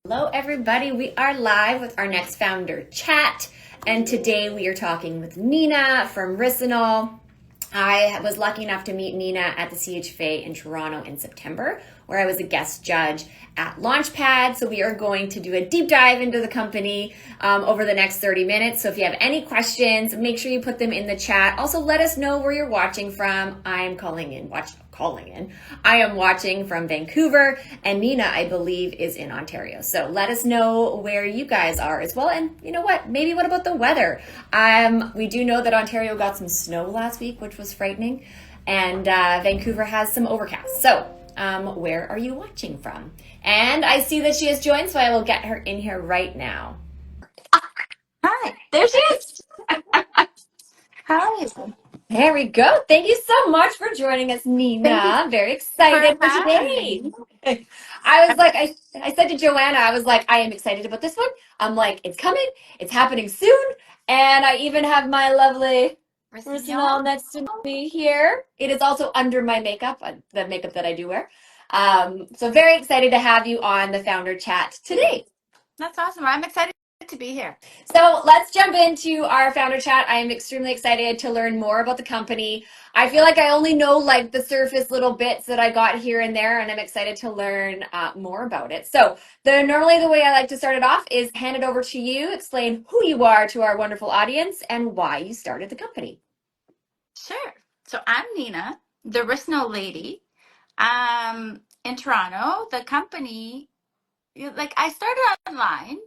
Hello, everybody. We are live with our next founder chat, and today we are talking with Nina from Riciniol. I was lucky enough to meet Nina at the CHFA in Toronto in September, where I was a guest judge at Launchpad. So we are going to do a deep dive into the company over the next 30 minutes. So if you have any questions, make sure you put them in the chat. Also, let us know where you're watching from. I am calling in. I am watching from Vancouver, and Nina, I believe, is in Ontario. So let us know where you guys are as well. And you know what? Maybe what about the weather? We do know that Ontario got some snow last week, which was frightening, and Vancouver has some overcast. So where are you watching from? And I see that she has joined, so I will get her in here right now. Hi. There she is. Hi. There we go. Thank you so much for joining us, Nina. Thank you I'm very excited for having today. me. I was like, I said to Joanna, I was like, I am excited about this one. I'm like, it's coming. It's happening soon. And I even have my lovely Riciniol next to me here. It is also under my makeup, the makeup that I do wear. So very excited to have you on the Founder Chat today. That's awesome. I'm excited to be here. So let's jump into our founder chat. I am extremely excited to learn more about the company. I feel like I only know like the surface little bits that I got here and there, and I'm excited to learn more about it. So normally the way I like to start it off is hand it over to you, explain who you are to our wonderful audience and why you started the company. Sure. So I'm Nina, the Riciniol lady. In Toronto, the company, I started online.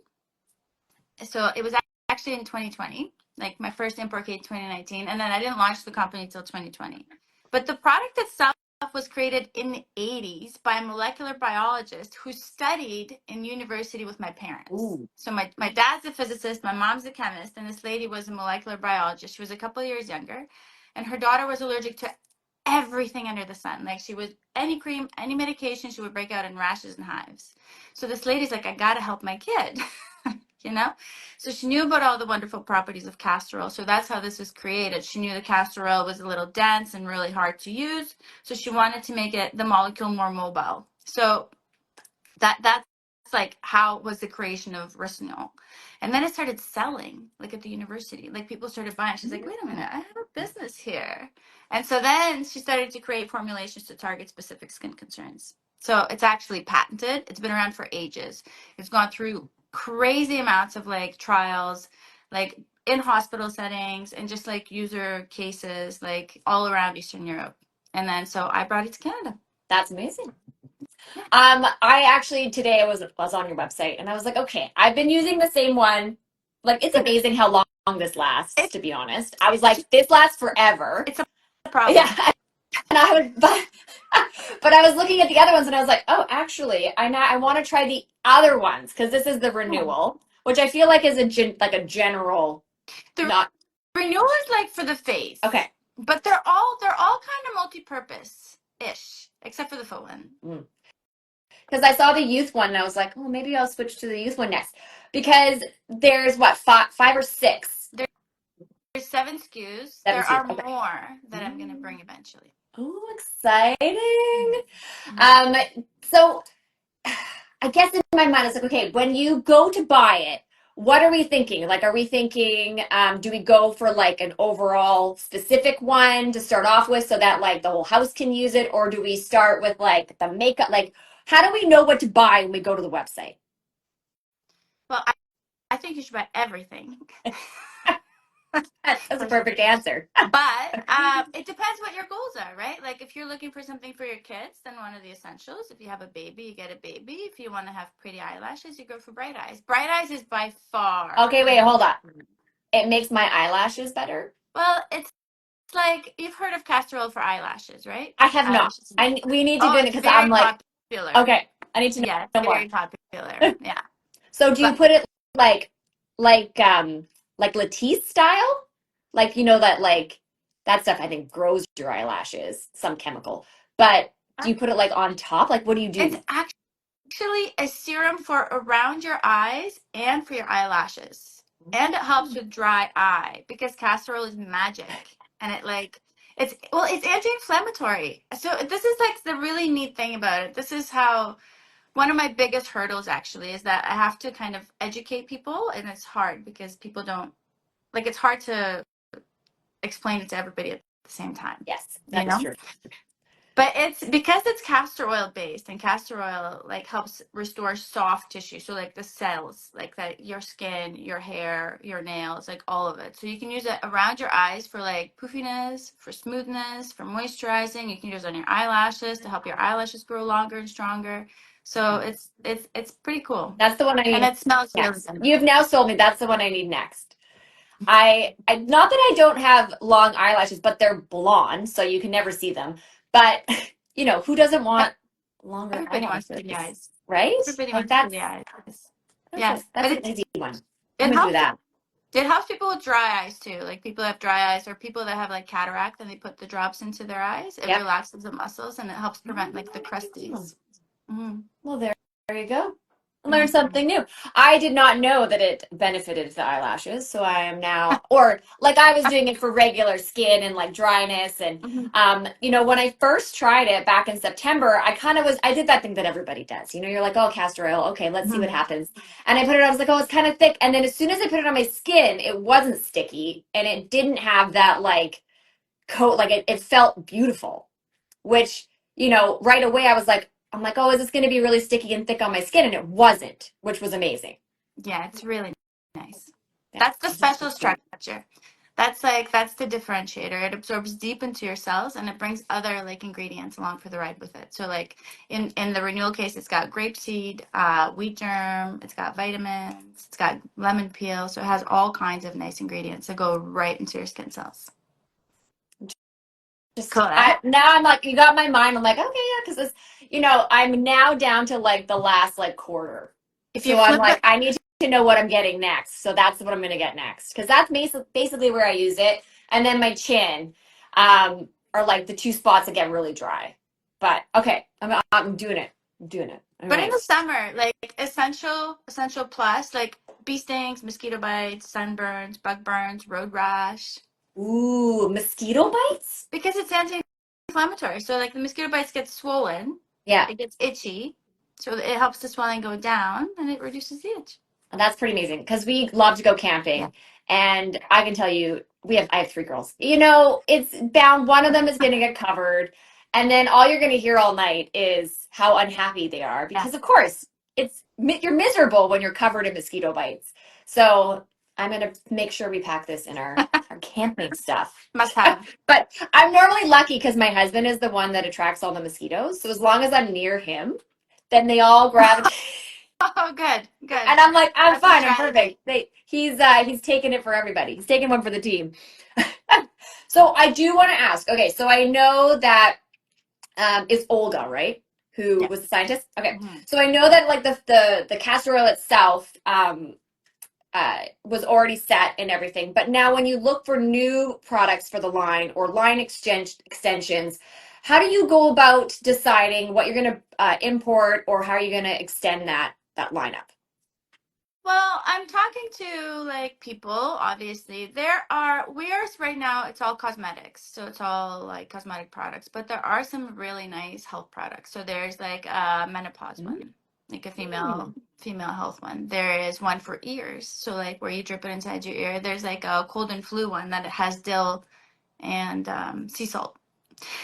So it was actually in 2020, like my first import came in 2019, and then I didn't launch the company until 2020. But the product itself was created in the 80s by a molecular biologist who studied in university with my parents. Ooh. So my dad's a physicist, my mom's a chemist, and this lady was a molecular biologist. She was a couple of years younger, and her daughter was allergic to everything under the sun. Like she was any cream, any medication, she would break out in rashes and hives. So this lady's like, I gotta help my kid. You know, so she knew about all the wonderful properties of castor oil. So that's how this was created. She knew the castor oil was a little dense and really hard to use, so she wanted to make the molecule more mobile. So that's like how was the creation of Riciniol. And then it started selling, like at the university, like people started buying. She's like, wait a minute, I have a business here. And so then she started to create formulations to target specific skin concerns. So it's actually patented. It's been around for ages. It's gone through crazy amounts of like trials, like in hospital settings and just like user cases, like all around Eastern Europe. And then so I brought it to Canada. That's amazing. I actually today I was on your website and I was like, okay, I've been using the same one. Like, it's amazing how long this lasts, to be honest. I was like, this lasts forever. It's a problem. Yeah. And I would, but I was looking at the other ones and I was like, oh, actually, I want to try the other ones because this is the renewal, which I feel like is a general. The renewal is like for the face. Okay. But they're all kind of multi-purpose ish, except for the faux one. Because I saw the youth one and I was like, oh, maybe I'll switch to the youth one next. Because there's what, five or six? There's 7 SKUs. There are more that I'm going to bring eventually. Oh, exciting. So I guess in my mind, it's like, okay, when you go to buy it, what are we thinking? Like, are we thinking, do we go for like an overall specific one to start off with so that like the whole house can use it? Or do we start with like the makeup? Like, how do we know what to buy when we go to the website? Well, I think you should buy everything. That's a perfect answer. But it depends what your goals are, right? Like if you're looking for something for your kids, then one of the essentials. If you have a baby, you get a baby. If you want to have pretty eyelashes, you go for bright eyes. Bright eyes is by far. Okay, wait, hold on. It makes my eyelashes better? Well, it's like you've heard of castor oil for eyelashes, right? I have not. We need to do it because I'm like, popular. Okay, I need to know Yeah, more. it's very popular. Yeah. So do you put it like Latisse style? Like, you know, that stuff I think grows your eyelashes, some chemical. But do you put it like on top? Like, what do you do? It's actually a serum for around your eyes and for your eyelashes. And it helps with dry eye because castor oil is magic. And it's anti-inflammatory. So this is like the really neat thing about it. This is how one of my biggest hurdles actually is that I have to kind of educate people, and it's hard because people don't like, it's hard to explain it to everybody at the same time, Yes, you that is know? true. But it's because it's castor oil based, and castor oil like helps restore soft tissue. So like the cells, like that, your skin, your hair, your nails, like all of it. So you can use it around your eyes for like poofiness, for smoothness, for moisturizing. You can use it on your eyelashes to help your eyelashes grow longer and stronger. So it's pretty cool. That's the one I And need it smells really next. good. You've now sold me. That's the one I need next. I not that I don't have long eyelashes, but they're blonde, so you can never see them. But who doesn't want longer Everybody wants pretty eyelashes, eyes. right? Everybody Like wants pretty eyes. Yeah. that's But an easy one. I'm it gonna do helps that. it helps people with dry eyes too. Like people that have dry eyes, or people that have like cataract and they put the drops into their eyes. It Yep. relaxes the muscles and it helps prevent like the Oh, crusties. Mm-hmm. well, there you go. Learn Mm-hmm. something new. I did not know that it benefited the eyelashes, so I am now, or like I was doing it for regular skin and like dryness, and Mm-hmm. when I first tried it back in September, I did that thing that everybody does. You're like, oh, castor oil, okay, let's see what happens. And I put it on, I was like, oh, it's kind of thick, and then as soon as I put it on my skin, it wasn't sticky, and it didn't have that like coat, like it felt beautiful, which, right away I'm like, oh, is this going to be really sticky and thick on my skin? And it wasn't, which was amazing. Yeah, it's really nice. Yeah, That's the special structure. That's the differentiator. It absorbs deep into your cells and it brings other like ingredients along for the ride with it. So like in the renewal case, it's got grapeseed, wheat germ, it's got vitamins, it's got lemon peel. So it has all kinds of nice ingredients that go right into your skin cells. just Cool, eh? now I'm like, you got my mind. I'm like, okay, yeah, because I'm now down to like the last like quarter. If you So I'm flip like, it, I need to know what I'm getting next. So that's what I'm gonna get next. Because that's basically where I use it. And then my chin are like the two spots that get really dry. But okay, I'm doing it. I'm doing it. All but in right. the summer, like essential plus, like bee stings, mosquito bites, sunburns, bug burns, road rash. Ooh, mosquito bites? Because it's anti-inflammatory. So like the mosquito bites get swollen, Yeah. it gets itchy. So it helps the swelling go down and it reduces the itch. That's pretty amazing because we love to go Yeah. camping, and I can tell you, I have three girls. It's bound one of them is going to get covered, and then all you're going to hear all night is how unhappy they are Yeah. because, of course, you're miserable when you're covered in mosquito bites. So I'm going to make sure we pack this in our camping stuff. Must have. But I'm normally lucky because my husband is the one that attracts all the mosquitoes. So as long as I'm near him, then they all gravitate. Oh, good, good. And I'm like, I'm That's a fine, I'm strategy. perfect. He's taking it for everybody. He's taking one for the team. So I do want to ask. Okay, so I know that it's Olga, right? Who was the Yes. scientist? Okay, Mm-hmm. so I know that like the castor oil itself was already set and everything. But now when you look for new products for the line or line extensions, how do you go about deciding what you're going to import or how are you going to extend that lineup? Well, I'm talking to like people, obviously. We're right now, it's all cosmetics. So it's all like cosmetic products, but there are some really nice health products. So there's like a menopause one, like a female health one. There is one for ears. So like where you drip it inside your ear. There's like a cold and flu one that it has dill and sea salt.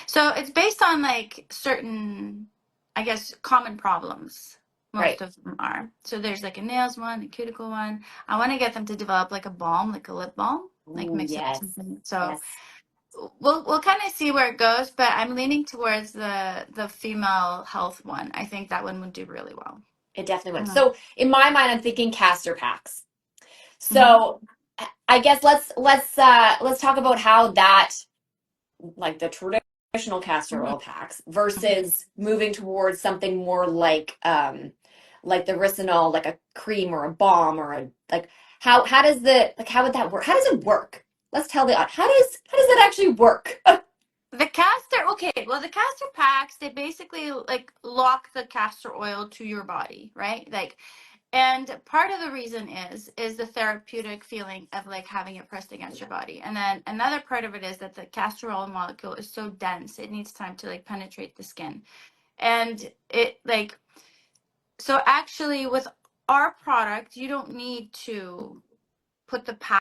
So it's based on like certain, I guess, common problems. Right. Most of them are. So there's like a nails one, a cuticle one. I want to get them to develop like a balm, like a lip balm, like Ooh, mix it with yes. something. So Yes. we'll kind of see where it goes, but I'm leaning towards the female health one. I think that one would do really well. It definitely would. Mhm. So in my mind, I'm thinking castor packs. Mhm. So I guess let's talk about how that like the traditional castor Mhm. oil packs Mhm. versus moving towards something more like the Riciniol, like a cream or a balm or a like how does how would that work? How does it work? Let's tell the how does that actually work? The castor, okay, well, the castor packs, they basically like lock the castor oil to your body, right? Like, and part of the reason is the therapeutic feeling of like having it pressed against your body. And then another part of it is that the castor oil molecule is so dense, it needs time to like penetrate the skin. And it like So actually, with our product, you don't need to put the pack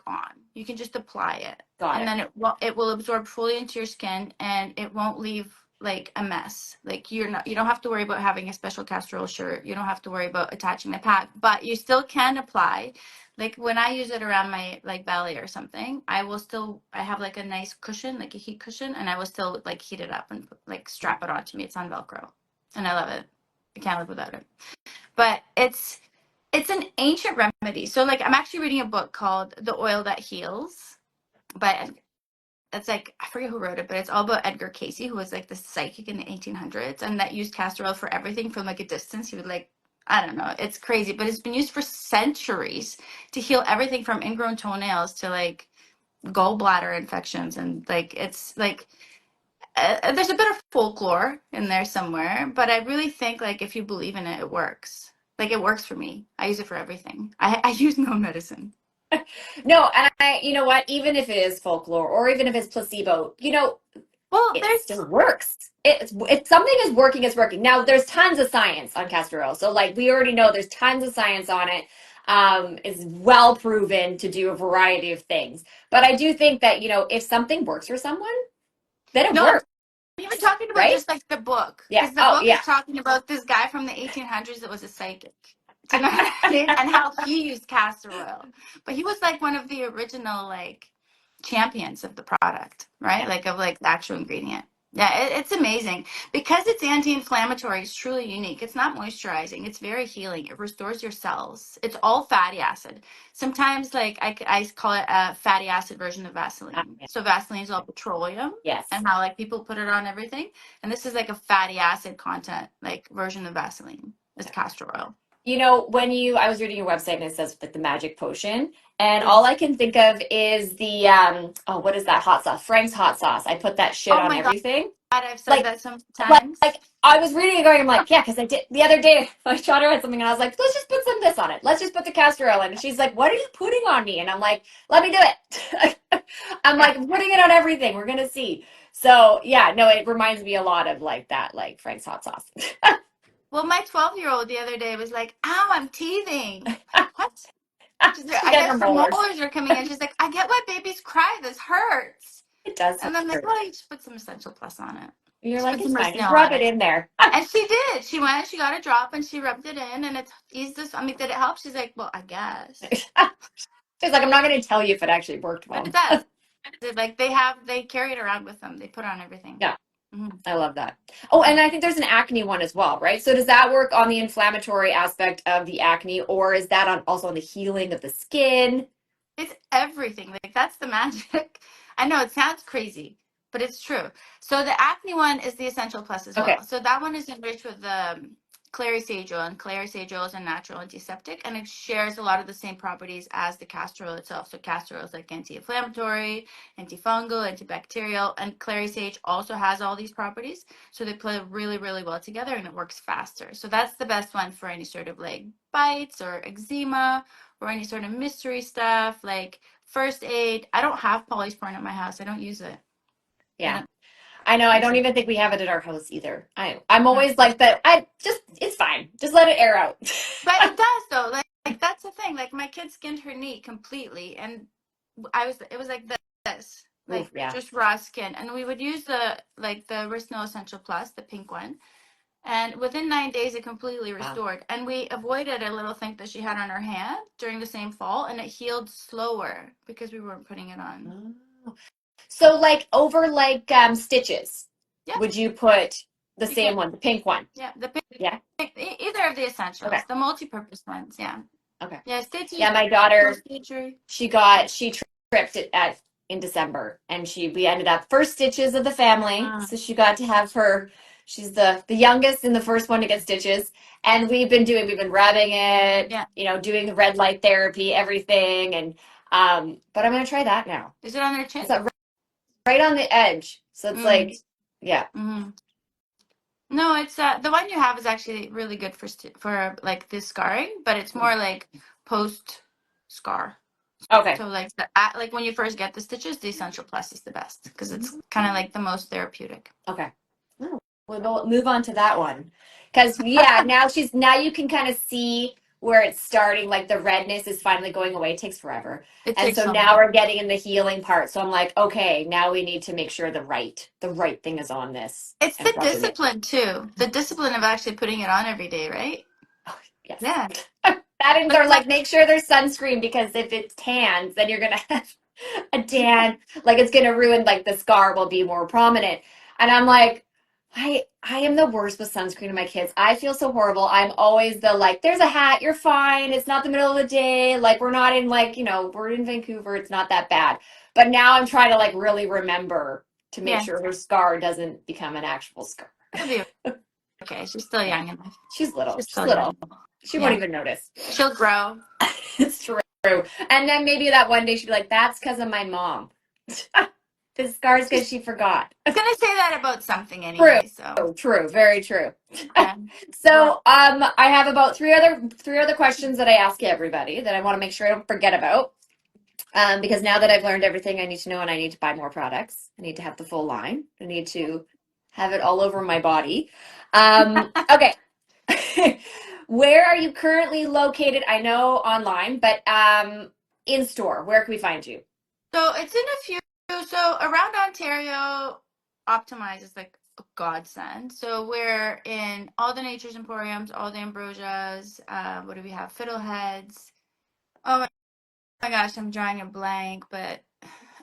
on. You can just apply it, Got and it. then it will absorb fully into your skin, and it won't leave like a mess. Like you don't have to worry about having a special castor oil shirt. You don't have to worry about attaching the pack, but you still can apply. Like when I use it around my like belly or something, I have like a nice cushion, like a heat cushion, and I will still like heat it up and like strap it onto me. It's on Velcro, and I love it. I can't live without it. But it's an ancient remedy. So like I'm actually reading a book called The Oil That Heals, but it's like I forget who wrote it, but it's all about Edgar Cayce, who was like the psychic in the 1800s and that used castor oil for everything from like a distance. He would like, I don't know, it's crazy, but it's been used for centuries to heal everything from ingrown toenails to like gallbladder infections, and like it's like there's a bit of folklore in there somewhere, but I really think like if you believe in it, it works. Like it works for me. I use it for everything. I use no medicine. No, and you know what? Even if it is folklore or even if it's placebo, Well, it there's still works. If something is working, it's working. Now, there's tons of science on castor oil. So, like, we already know there's tons of science on it. It's well proven to do a variety of things. But I do think that, if something works for someone, then it no. I'm works, even talking about right? just like the book, Yeah. because the Oh, book is yeah. talking about this guy from the 1800s that was a psychic. Do you know what I mean? And how he used castor oil, but he was like one of the original like champions of the product, right? Yeah. Like of like the actual ingredient. Yeah, it's amazing because it's anti-inflammatory. It's truly unique. It's not moisturizing. It's very healing. It restores your cells. It's all fatty acid. Sometimes, like I call it a fatty acid version of Vaseline. Yeah. So Vaseline is all petroleum, Yes. and how like people put it on everything. And this is like a fatty acid content like version of Vaseline. It's castor oil. I was reading your website and it says like the magic potion, and all Yes. I can think of is the what is that hot sauce? Frank's hot sauce. I put that shit Oh on my God, everything. I've said Like that so many like times. I was reading it going, I'm like, yeah, because I did the other day I shot her at something and I was like, let's just put some of this on it. Let's just put the castor oil in. And she's like, what are you putting on me? And I'm like, let me do it. I'm Yeah. like putting it on everything. We're gonna see. So yeah, no, it reminds me a lot of like that, like Frank's hot sauce. Well, my 12-year-old the other day was like, "Ow, I'm teething." What? She's like, She I got her guess the molars. molars are coming in. She's like, I get why babies cry. This hurts. It does And then like, hurt. well, you just put some Essential Plus on it. You're Just like, put some it's fine. Just Riciniol rub on it it. in there. And she did. She went, she got a drop and she rubbed it in and it's eased this. I mean, did it help? She's like, well, I guess. She's like, I'm not going to tell you if it actually worked, But Mom. it does. Like they carry it around with them. They put it on everything. Yeah, Hmm. I love that. Oh, and I think there's an acne one as well, right? So does that work on the inflammatory aspect of the acne, or is that also on the healing of the skin? It's everything. Like that's the magic. I know it sounds crazy, but it's true. So the acne one is the Essential Plus as Okay. well. So that one is enriched with the clary sage oil, and clary sage oil is a natural antiseptic, and it shares a lot of the same properties as the castor oil itself. So castor oil is like anti-inflammatory, antifungal, antibacterial, and clary sage also has all these properties. So they play really, really well together, and it works faster. So that's the best one for any sort of like bites or eczema or any sort of mystery stuff, like first aid. I don't have polysporin at my house. I don't use it. I Yeah. don't I know. I use don't it. even think we have it at our house either. I'm Yeah. always like that. It's fine. Just let it air out. But it does though. Like that's the thing. Like my kid skinned her knee completely, and it was like this, Oof, like yeah. just raw skin, and we would use the Riciniol Essential Plus, the pink one, and within 9 days it completely Wow. restored. And we avoided a little thing that she had on her hand during the same fall, and it healed slower because we weren't putting it on. Oh. So like over like stitches, Yeah, would you put the you same can. one, the pink one? Yeah, Yeah. either of the Okay. essentials, the multi-purpose ones. Yeah, Okay. yeah, stitches, Yeah, my daughter, post-surgery. she tripped it at in December, and we ended up first stitches of the family, Mm, so she got to have her. She's the youngest and the first one to get stitches, and we've been rubbing it, yeah. doing the red light therapy, everything, and but I'm gonna try that now. Is it on their chin? It's right on the edge, so it's Mm, like, yeah, mm. No, it's the one you have is actually really good for like this scarring, but it's more like post scar. okay, So like like when you first get the stitches, the Essential Plus is the best because it's kind of like the most therapeutic. okay. Oh, we'll move on to that one. Because yeah, now you can kind of see where it's starting. Like the redness is finally going away. It takes forever. It And takes so so now long. we're getting in the healing part. So I'm like, okay, now we need to make sure the right thing is on this It's and the rubbing it. discipline too. The discipline of actually putting it on every day, right? Yes. Yeah. That and But or like make sure there's sunscreen because if it's tans, then you're gonna have a tan. Like it's gonna ruin like the scar will be more prominent. And I'm like, I am the worst with sunscreen to my kids. I feel so horrible. I'm always the like, there's a hat, you're fine. It's not the middle of the day. Like we're not in like, we're in Vancouver. It's not that bad. But now I'm trying to like really remember to make yeah, sure her scar doesn't become an actual scar. it'll be okay. She's still Yeah. young enough. She's little. She's She's still young. little. She won't Yeah. even notice. She'll grow. It's true. And then maybe that one day she'd be like, that's because of my mom. The scars because She's she forgot. gonna say that about something True. anyway, so True. Very true. yeah. We're So I have about three other questions that I ask everybody that I want to make sure I don't forget about. Because now that I've learned everything I need to know and I need to buy more products, I need to have the full line. I need to have it all over my body. Okay. Where are you currently located? I know online, but in store, where can we find you? so it's in a few so around Ontario, Optimize is like a godsend. So we're in all the Nature's Emporiums, all the Ambrosias, what do we have? Fiddleheads. Oh my gosh, I'm drawing a blank, but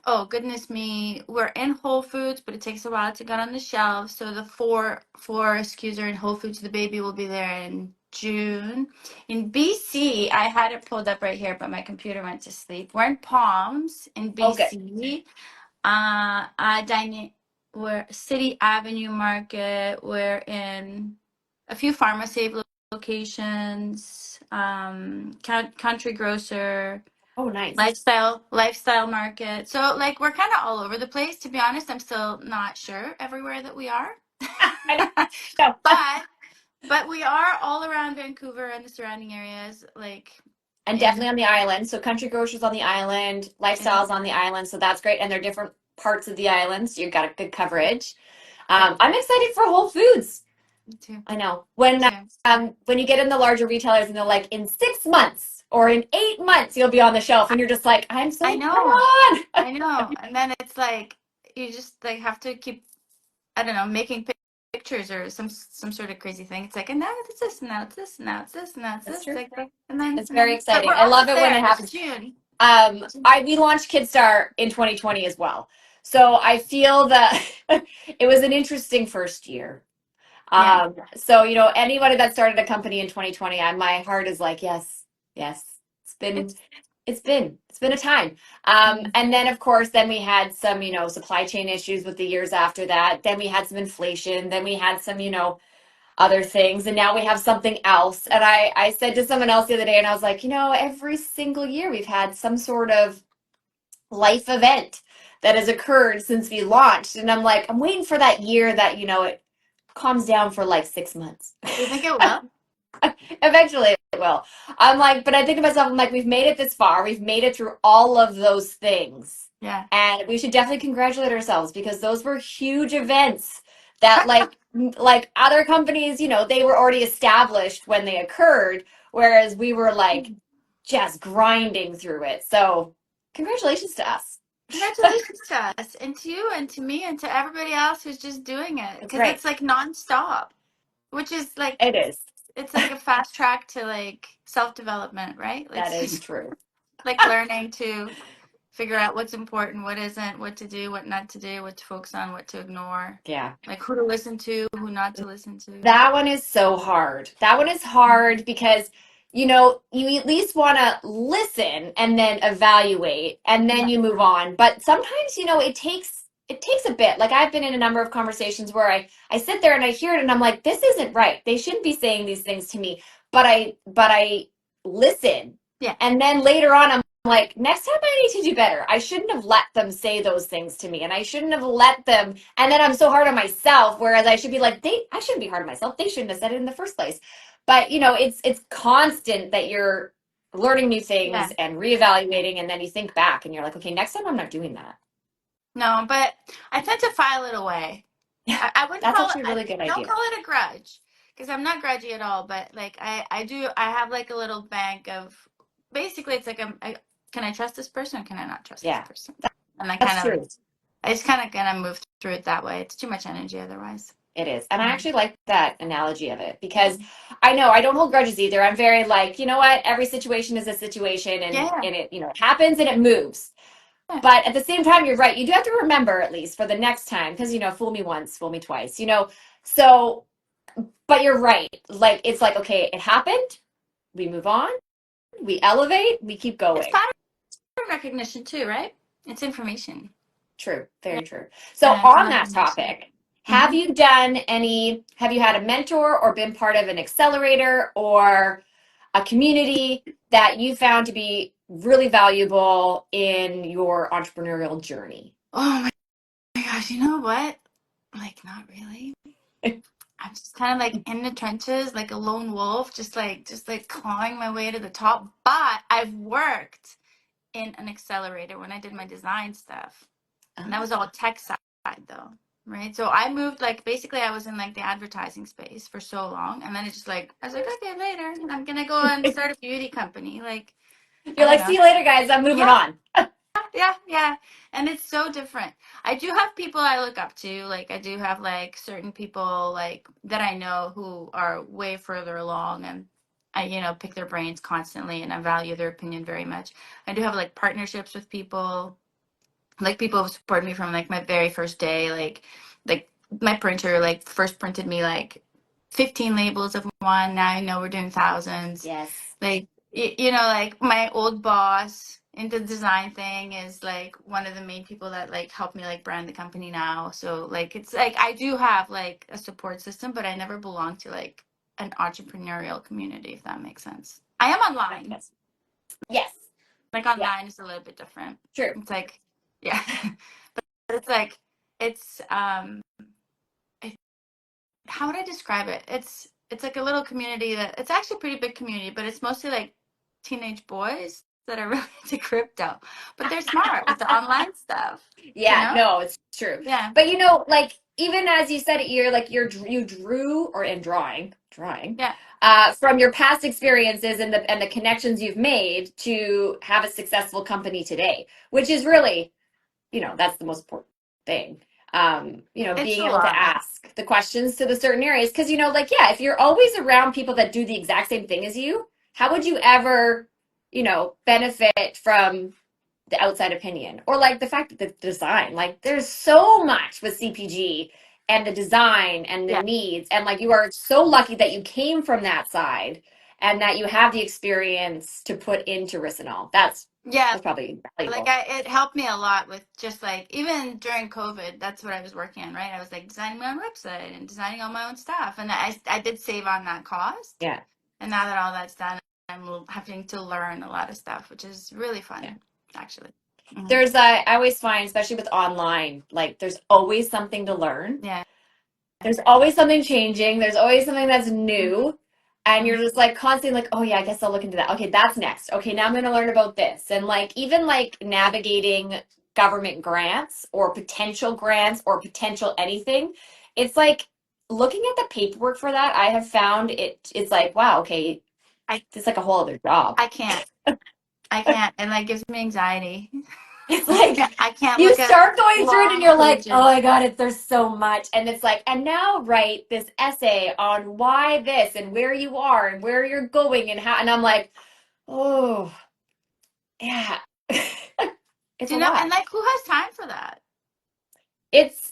oh goodness me, we're in Whole Foods, but it takes a while to get on the shelves. So the four SKUs are in Whole Foods. The baby will be there in June. In BC, I had it pulled up right here, but my computer went to sleep. We're in Palms in Okay. BC. We're City Avenue Market. We're in a few PharmaSave locations. Country Grocer. Oh, nice. Lifestyle market. So like we're kind of all over the place. To be honest, I'm still not sure everywhere that we are. I know. But we are all around Vancouver and the surrounding areas. Like And in definitely on the island. So Country Groceries on the island, yeah, Lifestyles on the island. So that's great. And they're different parts of the island. So you've got a good coverage. yeah, I'm excited for Whole Foods. me too. I know. Me too. When you get in the larger retailers and they're like, in 6 months or in 8 months, you'll be on the shelf. I, And you're just like, I'm I so, come know. on. I know. And then it's like you just like have to keep I don't know, making pictures or some sort of crazy thing. It's like, and now it's this, and now it's this, and now it's this, and now it's That's this. true. Like, It's and very then, but exciting. we're I love almost it when there. it It's happens. June. We launched Kidstar in 2020 as well. So I feel that it was an interesting first year. Yeah. So anybody that started a company in 2020, my heart is like, yes, yes. It's been It's it's been it's been a time. And then of course, then we had some, supply chain issues with the years after that. Then we had some inflation. Then we had some, other things, and now we have something else. And I said to someone else the other day, and I was like, every single year we've had some sort of life event that has occurred since we launched. And I'm like, I'm waiting for that year that, it calms down for like 6 months. you think it will? Eventually it will. I'm like, but I think to myself, I'm like, we've made it this far. We've made it through all of those things. Yeah. And we should definitely congratulate ourselves because those were huge events that like other companies, they were already established when they occurred, whereas we were like just grinding through it. So congratulations to us. Congratulations to us and to you and to me and to everybody else who's just doing it That's because right. it's like nonstop, which is like It is. it's like a fast track to like self-development, right? That It's is just true. like learning to figure out what's important, what isn't, what to do, what not to do, what to focus on, what to ignore, Yeah. like who to listen to, who not to listen to. That one is so hard. That one is hard because, you at least want to listen and then evaluate and then Yeah. you move on. But sometimes, it takes a bit. Like I've been in a number of conversations where I sit there and I hear it and I'm like, this isn't right. They shouldn't be saying these things to me. But I listen. Yeah. And then later on I'm like, next time I need to do better. I shouldn't have let them say those things to me. And I shouldn't have let them, and then I'm so hard on myself, whereas I should be like, I shouldn't be hard on myself. They shouldn't have said it in the first place. But it's constant that you're learning new Yeah. things and reevaluating, and then you think back and you're like, okay, next time I'm not doing that. No, but I tend to file it away. Yeah, I wouldn't that's call it, actually a really good don't idea. call it a grudge because I'm not grudgy at all, but like I have like a little bank of, basically it's like can I trust this person or can I not trust this Yeah, person? And that's true. I just kind of gonna move through it that way. It's too much energy otherwise. It is. And I actually like that analogy of it because I know I don't hold grudges either. I'm very like, you know what? Every situation is a situation Yeah. and it, it happens and it moves. Yeah. But at the same time, you're right. You do have to remember at least for the next time because, fool me once, fool me twice, So, but you're right. Like, it's like, okay, it happened. We move on. We elevate. We keep It's going. pattern recognition too, right? It's information. True. Yeah. Very true. So Yeah, it's on not that information. topic, have you had a mentor or been part of an accelerator or a community that you found to be really valuable in your entrepreneurial journey? Oh my gosh, you know what? Like, not really. I'm just kind of like in the trenches, like a lone wolf, just like clawing my way to the top. But I've worked in an accelerator when I did my design stuff. And that was all tech side though, right? So I moved, like, basically I was in like the advertising space for so long, and then it's just like I was like, okay, later I'm gonna go and start a beauty company. Like, You're I don't like, know. see you later, guys. I'm moving Yeah, on. yeah. And it's so different. I do have people I look up to. Like, I do have like certain people like that I know who are way further along, and I, pick their brains constantly, and I value their opinion very much. I do have like partnerships with people, like people have supported me from like my very first day. Like my printer like first printed me like 15 labels of one. Now I know we're doing thousands. Yes. Like, like my old boss in the design thing is like one of the main people that like helped me like brand the company now. So like it's like I do have like a support system, but I never belong to like an entrepreneurial community, if that makes sense. I am online. Yes. Like Yeah. online is a little bit different. True. It's like, yeah. But it's like it's how would I describe it? It's like a little community that it's actually a pretty big community, but it's mostly like teenage boys that are really into crypto. But they're smart with the online stuff, you Yeah, know? no, it's true. Yeah. But like even as you said it, you drew or in drawing Yeah. from your past experiences and the connections you've made to have a successful company today, which is really, that's the most important thing. It's Being a able to lot. ask the questions to the certain areas. Because, like, yeah, if you're always around people that do the exact same thing as you, how would you ever, benefit from the outside opinion? Or like the fact that the design, like, there's so much with CPG and the design and the Yeah. needs. And like, you are so lucky that you came from that side and that you have the experience to put into Ricinol. Yeah. That's probably Like valuable. it helped me a lot with just like even during COVID, that's what I was working on, right? I was like designing my own website and designing all my own stuff. And I did save on that cost. Yeah. And now that all that's done, I'm having to learn a lot of stuff, which is really Yeah. fun, actually. Hmm. I always find, especially with online, like there's always something to learn. Yeah. There's always something changing. There's always something that's Hmm. new. And you're just like constantly like, oh yeah, I guess I'll look into that. Okay, that's next. Okay, now I'm going to learn about this. And like, even like navigating government grants or potential anything, it's like looking at the paperwork for that, I have found it's like, wow, okay, I it's like a whole other job. I can't. I can't. It like gives me anxiety. It's like I can't you look at start going through it and long you're like, oh pages. my God, there's so much. And it's like, and now write this essay on why this and where you are and where you're going and how. And I'm like, oh, yeah. It's a lot. And like who has time for that? It's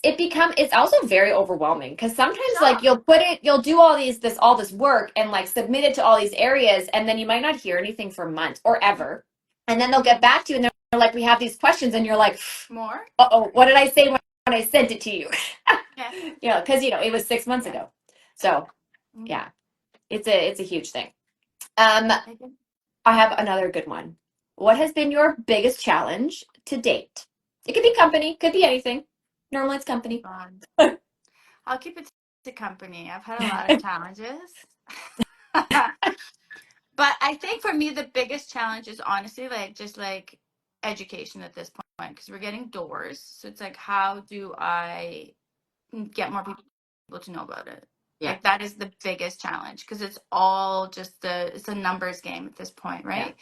also very overwhelming because sometimes like Sure. you'll do all this work and like submit it to all these areas and then you might not hear anything for months or ever. And then they'll get back to you and they're like, we have these questions and you're like, More? uh-oh, what did I say when I sent it to you? Yeah. Because it was 6 months Yeah. ago. So Mhm. yeah, it's a huge thing. Um, I have another good one. What has been your biggest challenge to date? It could be company, could be anything. Normally it's company. I'll keep it to company. I've had a lot of challenges. But I think for me, the biggest challenge is honestly like just like education at this point because we're getting doors. So it's like, how do I get more people to know about it? Yeah. Like that is the biggest challenge because it's all just it's a numbers game at this point, Yeah. right?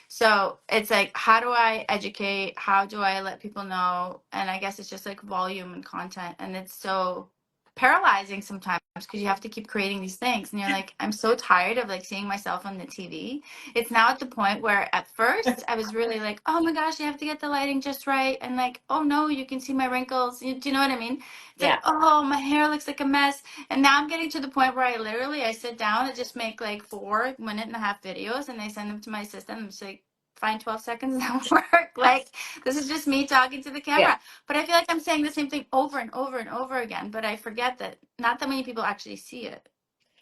So it's like, how do I educate? How do I let people know? And I guess it's just like volume and content. And it's so paralyzing sometimes because you have to keep creating these things. And you're like, I'm so tired of like seeing myself on the TV. It's now at the point where at first I was really like, oh my gosh, you have to get the lighting just right. And like, oh no, you can see my wrinkles. Do you know what I mean? It's like, Yeah. oh, my hair looks like a mess. And now I'm getting to the point where I sit down and just make like 4 minute-and-a-half videos and I send them to my assistant. I'm just like, find 12 seconds that work. Like, this is just me talking to the Yeah. camera. But I feel like I'm saying the same thing over and over and over again. But I forget that not that many people actually see it.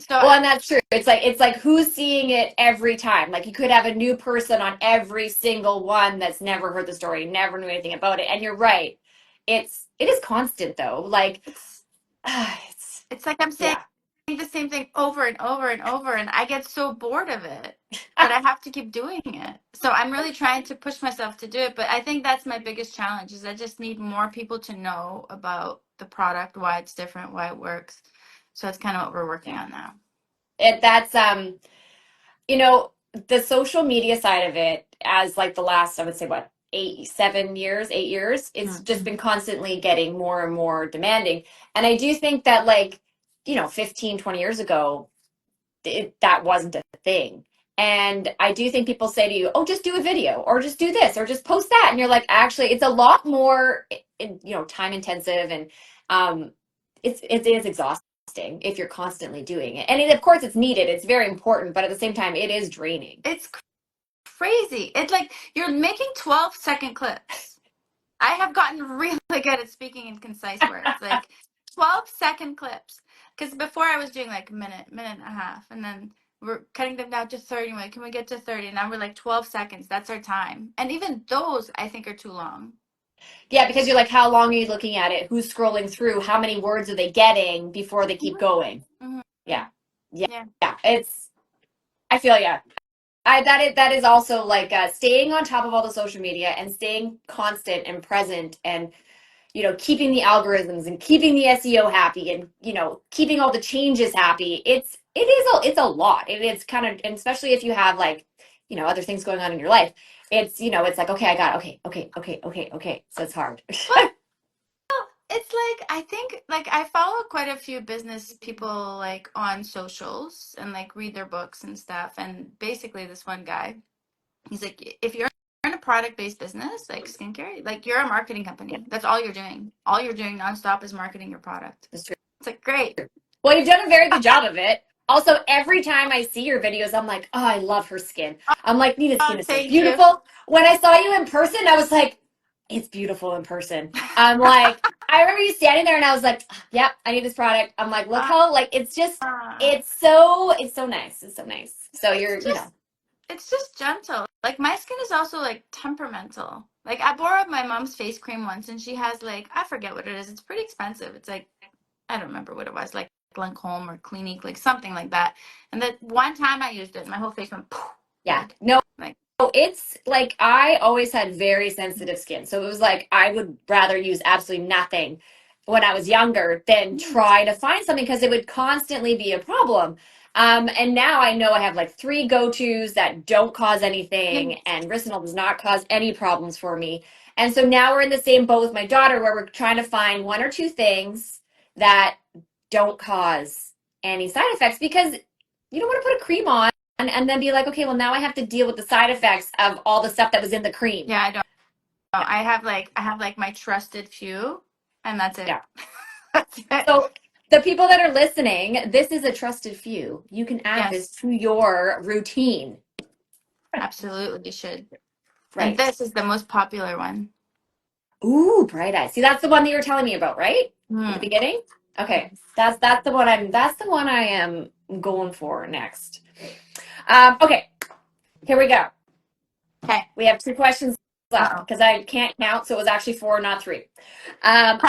So Well, and that's true. It's like who's seeing it every time? Like you could have a new person on every single one that's never heard the story, never knew anything about it. And you're right. It is constant though. Like it's it's it's like I'm saying yeah. the same thing over and over and over, and I get so bored of it. But I have to keep doing it. So I'm really trying to push myself to do it. But I think that's my biggest challenge is I just need more people to know about the product, why it's different, why it works. So that's kind of what we're working Yeah. on now. That's you know, the social media side of it as like the last, I would say what, 7 years, 8 years, it's just Mm-hmm. been constantly getting more and more demanding. And I do think that like, 15, 20 years ago, that wasn't a thing. And I do think people say to you, "Oh, just do a video, or just do this, or just post that," and you're like, "Actually, it's a lot more, time intensive, and it is exhausting if you're constantly doing it. And of course, it's needed; it's very important, but at the same time, it is draining." It's crazy. It's like you're making 12-second clips. I have gotten really good at speaking in concise words, like 12-second clips. Because before I was doing like a minute, minute and a half, and then we're cutting them down to 30. Like, can we get to 30? And now we're like 12 seconds. That's our time. And even those I think are too long. Yeah, because you're like, how long are you looking at it? Who's scrolling through? How many words are they getting before they keep going? Mm-hmm. Yeah, yeah, Yeah. yeah. I feel yeah. That is also like staying on top of all the social media and staying constant and present and keeping the algorithms and keeping the SEO happy and keeping all the changes happy. It's a lot. It's kind of, and especially if you have like other things going on in your life. It's like, okay, I got okay. So it's hard. Well, it's like I think like I follow quite a few business people like on socials and like read their books and stuff. And basically, this one guy, he's like, if you're in a product-based business like skincare, like you're a marketing Yeah, company. That's all you're doing. All you're doing nonstop is marketing your product. that's true. It's like great. Well, you've done a very good job of it. Also, every time I see your videos, I'm like, oh, I love her skin. I'm like, Nina's Oh, skin is so thank you. beautiful. When I saw you in person, I was like, it's beautiful in person. I'm like, I remember you standing there and I was like, yep, I need this product. I'm like, look Uh, how, like, it's just, uh, it's so nice. It's so nice. So it's you're, just it's just gentle. Like my skin is also like temperamental. Like I borrowed my mom's face cream once, and she has like I forget what it is. It's pretty expensive. It's like I don't remember what it was, like Lancome or Clinique, like something like that. And that one time I used it, my whole face went poof, yeah. red. No, Like it's like I always had very sensitive skin. So it was like I would rather use absolutely nothing when I was younger than mm, try to find something because it would constantly be a problem. And now I know I have like three go-tos that don't cause anything, mm, and Riciniol does not cause any problems for me. And so now we're in the same boat with my daughter where we're trying to find one or two things that don't cause any side effects because you don't want to put a cream on and then be like, okay, well now I have to deal with the side effects of all the stuff that was in the cream. yeah, I don't know. Yeah, I have like my trusted few, and that's it. yeah. That's it. So the people that are listening, this is a trusted few. You can add this Yes, to your routine. absolutely you should. And Right. this is the most popular one. Ooh, bright eyes. See, that's the one that you were telling me about, right? At the Mm. beginning? Okay. That's the one I am going for next. Okay, here we go. Okay. We have two questions left Uh-oh. because I can't count, so it was actually four, not three. Um,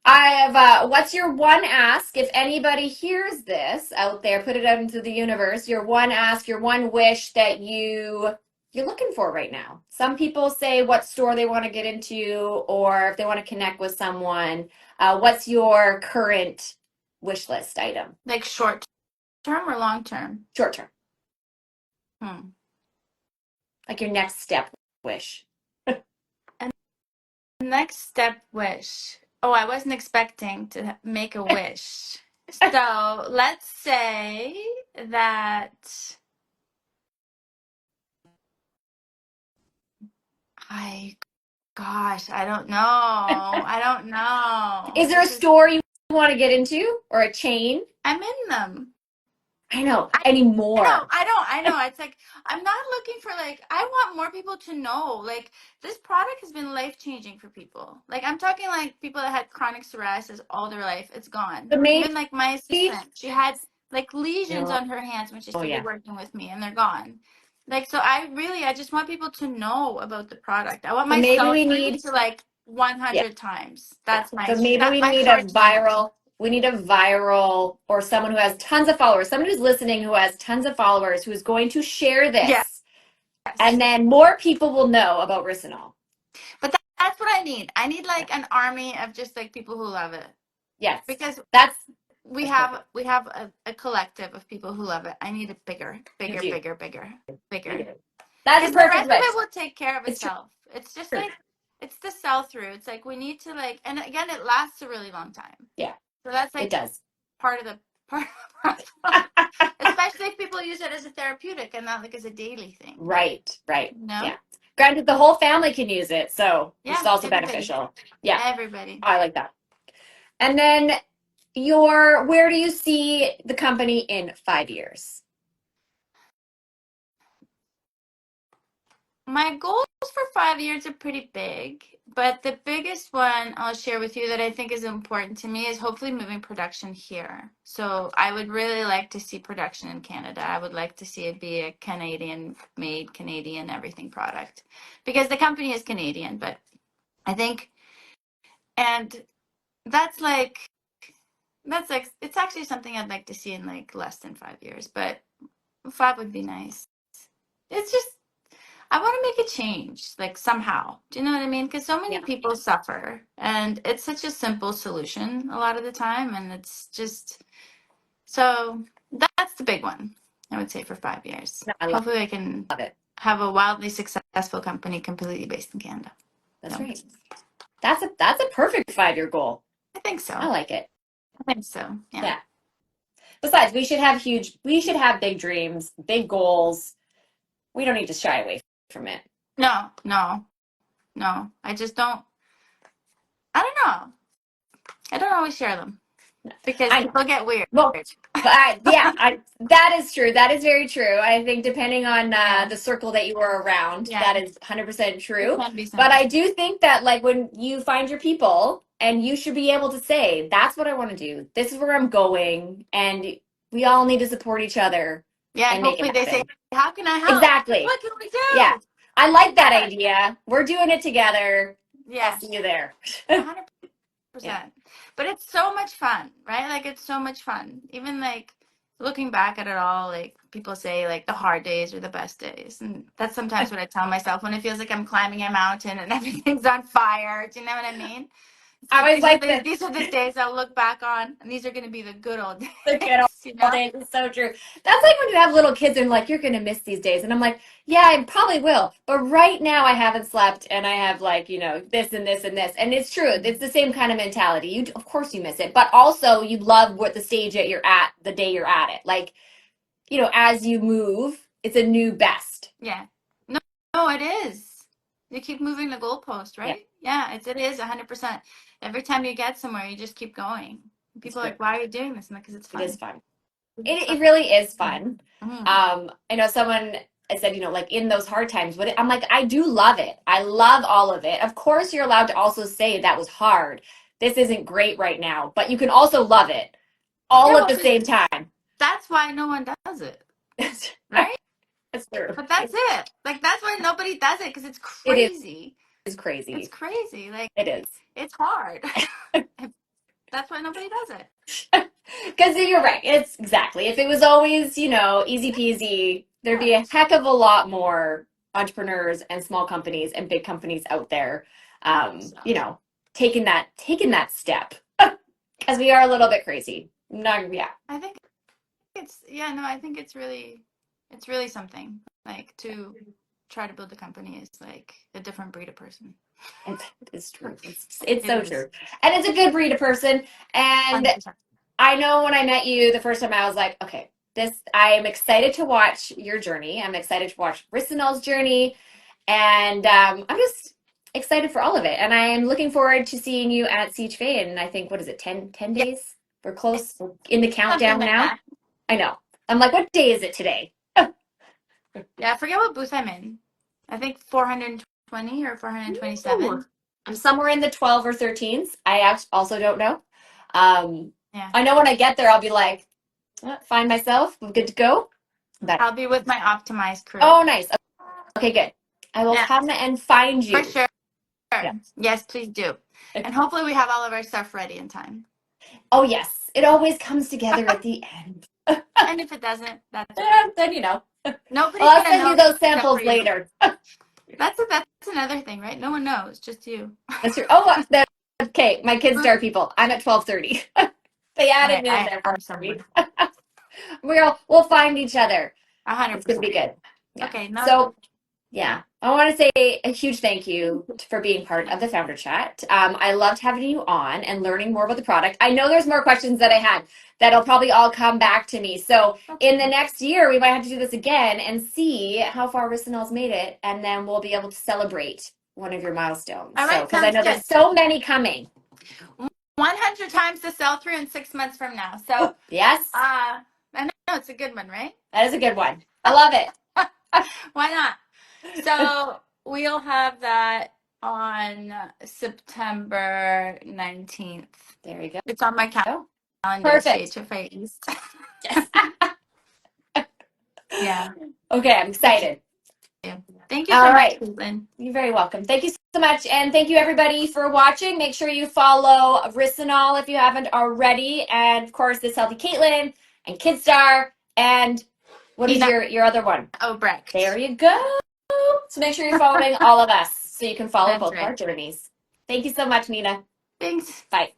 I have, what's your one ask? If anybody hears this out there, put it out into the universe. Your one ask, your one wish that you're looking for right now. Some people say what store they want to get into, or if they want to connect with someone. What's your current wish list item? Like short term or long term? Short term. Hmm. Like your next step wish. And next step wish. Oh, I wasn't expecting to make a wish. So let's say that I don't know. I don't know. Is there a store you want to get into or a chain? I'm in them. I know. Anymore. I know. It's like, I'm not looking for like, I want more people to know, like, this product has been life changing for people. Like, I'm talking like people that had chronic psoriasis all their life. It's gone. But maybe, Even like my assistant, she had like lesions no. on her hands when she Oh, started yeah. working with me, and they're gone. Like, so I just want people to know about the product. I want So my maybe we sell-through need, to like yeah. 100 times. Yeah. That's So maybe we my need a short term wish. viral, or someone who has tons of followers, someone who's listening who has tons of followers who is going to share Yes. this. And then more people will know about Riciniol. But that's what I need. I need like an army of just like people who love it. Yes. Because That's we perfect. have a collective of people who love it. I need it bigger. You do. That's Because a the perfect rest of wish. it will take care of It's true. itself. It's just like, it's the sell through. It's like we need to like, and again, it lasts a really long time. Yeah, So that's it like does. part of the problem. Especially if people use it as a therapeutic and not like as a daily thing. Right. No? Yeah. Granted, the whole family can use it, so which is Yeah, also everybody. beneficial. Yeah, Everybody. I like that. And then where do you see the company in 5 years? My goals for 5 years are pretty big, but the biggest one I'll share with you that I think is important to me is hopefully moving production here. So I would really like to see production in Canada. I would like to see it be a Canadian made, Canadian everything product, because the company is Canadian, but I think, and that's like, it's actually something I'd like to see in like less than 5 years, but 5 would be nice. It's just, I want to make a change, like somehow. Do you know what I mean? Because so many Yeah. people suffer, and it's such a simple solution a lot of the time, and it's just, so that's the big one, I would say, for 5 years. No, I Hopefully, I can love it. have a wildly successful company completely based in Canada. That's So, right. That's a perfect 5-year goal. I think so. I like it. I think so. Yeah. Yeah. Besides, we should have big dreams, big goals. We don't need to shy away from it. No, no, no. I just don't. I don't know. I don't always share them because I know. people get weird. Well, that is true. That is very true. I think depending on Yeah. the circle that you were around, Yeah. that is 100% It true. can be But I something. do think that like when you find your people and you should be able to say, that's what I want to do. This is where I'm going. And we all need to support each other Yeah, and and make it hopefully they say, happen. "How can I help? Exactly. What can we Yeah. do?" I like that Yeah. idea. We're doing it together. I'll see Yes, you there. 100%. Yeah. But it's so much fun, right? Like it's so much fun. Even like looking back at it all, like people say like the hard days are the best days. And that's sometimes what I tell myself when it feels like I'm climbing a mountain and everything's on fire. Do you know what I mean? It's I like always like the these are the days I'll look back on, and these are going to be the good old days, the good you old know? days is so true. That's like when you have little kids and like you're gonna miss these days, and I'm like, yeah, I probably will, but right now I haven't slept and I have like this and this and this, and it's true. It's the same kind of mentality. You of course you miss it, but also you love what the stage that you're at the day you're at it. Like as you move, it's a new best. Yeah. No, no, it is. You keep moving the goalpost, Yeah, right? Yeah, it is 100%. Every time you get somewhere, you just keep going. it's People are great. like, why are you doing this? I'm like, because it's It is fun. fun. It's It fun. really is fun. Mm. I know someone said, like in those hard times, I'm like, I do love it. I love all of it. Of course, you're allowed to also say that was hard. This isn't great right now, but you can also love it Yeah, all at well, the same time. that's why no one does it, right? That's true. But that's it. Like, that's why nobody does it, because it's It crazy. is It's crazy. crazy. Like, It is. it's hard. That's why nobody does it. Because you're right. It's exactly. If it was always, easy peasy, there'd be a heck of a lot more entrepreneurs and small companies and big companies out there, So, taking that step. Because we are a little bit crazy. Not, yeah. I think I think it's really something. Like, to try to build a company is like a different breed of person. It's true. It's It so is. true. And it's a good breed of person. And 100%. I know when I met you the first time, I was like, okay, I am excited to watch your journey. I'm excited to watch Riciniol's journey. And I'm just excited for all of it. And I am looking forward to seeing you at CHV. And I think, what is it, 10 Yeah, days? We're close. We're in the something countdown like now. that. I know. I'm like, what day is it today? Yeah, I forget what booth I'm in. I think 420 or 427. Ooh. I'm somewhere in the 12 or 13s. I also don't know. Yeah. I know when I get there, I'll be like, find myself. I'm good to go. But I'll be with my optimized crew. oh, nice. Okay, good. I will Yeah, come and find for you. sure. Yeah. Yes, please do. And hopefully we have all of our stuff ready in time. Oh, yes. It always comes together at the end. And if it doesn't, that's Then you know. nobody's Well, I'll gonna send you know those except samples for you. later. That's another thing, right? No one knows, just you. That's true. Oh, okay. My kids star people. I'm at 12:30. They added Okay, me in there for I'm me. somewhere. We'll find each other. It's gonna 100%. be good. Yeah. Okay, no, So yeah, I want to say a huge thank you for being part of the Founder Chat. I loved having you on and learning more about the product. I know there's more questions that I had that'll probably all come back to me. So in the next year, we might have to do this again and see how far Riciniol's made it, and then we'll be able to celebrate one of your milestones. all So right, because I sounds know good. there's so many coming. 100 times to sell through in 6 months from now. So Yes, I know it's a good one, right? that is a good one. I love it. Why not? So we'll have that on September 19th. There you go. It's on my calendar. Perfect. CHFA East. Yes. Yeah. Okay, I'm excited. Thank you All so right. much, Caitlin. You're very welcome. Thank you so much. And thank you everybody for watching. Make sure you follow Riciniol if you haven't already. And of course, This Healthy Caitlyn and Kidstar. And what is Nina your other one? Obrecht. There you go. So make sure you're following all of us so you can follow That's both of our right. journeys. Thank you so much, Nina. Thanks. Bye.